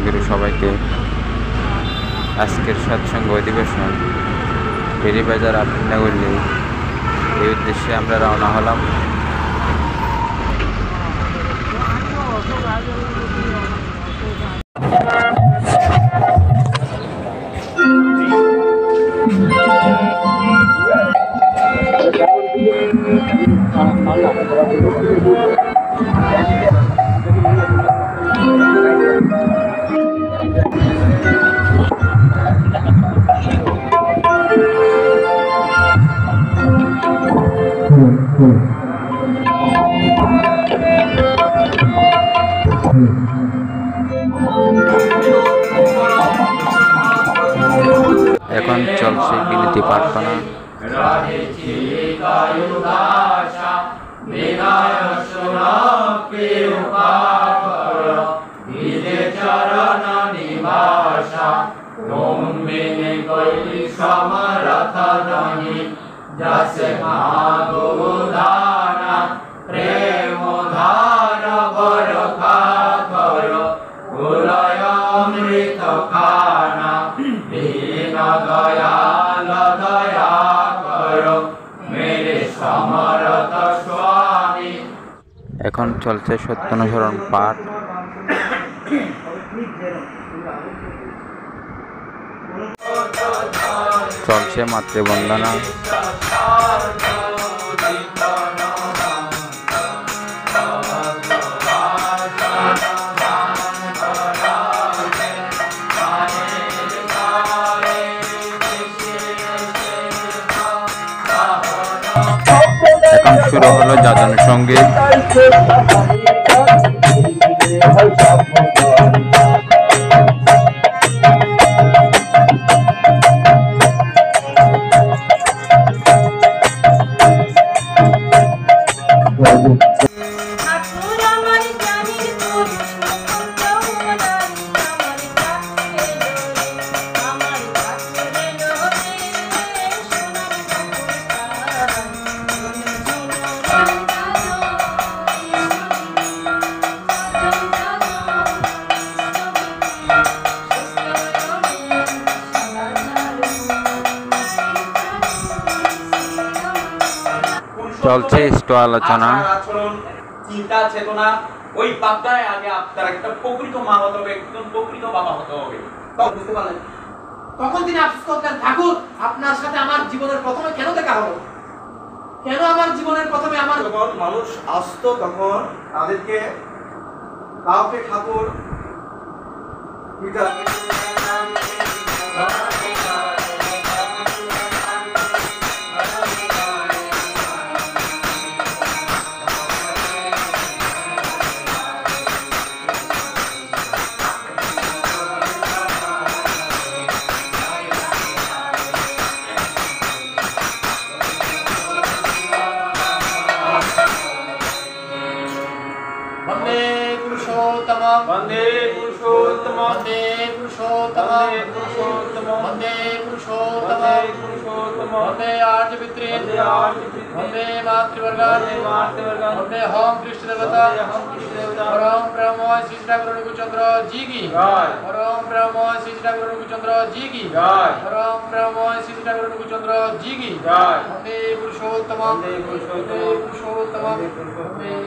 করি সবাইকে। আজকের সৎসঙ্গ অধিবেশন বেরিবাজার আফিনাগল্লি, এই উদ্দেশ্যে আমরা রওনা হলাম। এখন চলছে বিনতি প্রার্থনা। এখন চলছে সত্যানুসরণ পাঠ। চলছে মাতৃবন্দনা। এখন শুরু হলো যাজন সঙ্গীত। চলছে ইষ্ট আলোচনা। চিন্তা চেতনা ওই বাপটায় আগে আপনার একটা প্রকৃত মা হতে হবে, একজন প্রকৃত বাবা হতে হবে। বুঝতে পারলেন? তখন তিনি আফসোস করতেন, ঠাকুর আপনার সাথে আমার জীবনের প্রথমে কেন দেখা হলো, কেন আমার জীবনের প্রথমে আমার। যখন মানুষ আসতো তখন তাদেরকে কাউকে ঠাকুর वंदे पुरुषोत्तम वंदे पुरुषोत्तम वंदे पुरुषोत्तम वंदे आर्यपितृ वंदे मातृवर्गा वंदे होम कृष्ण देवता परम ब्रह्म श्री गुरुचंद्र जी की परम ब्रह्म श्री गुरुचंद्र जी की परम ब्रह्म श्री गुरुचंद्र जी की वंदे पुरुषोत्तम वंदे पुरुषोत्तम वंदे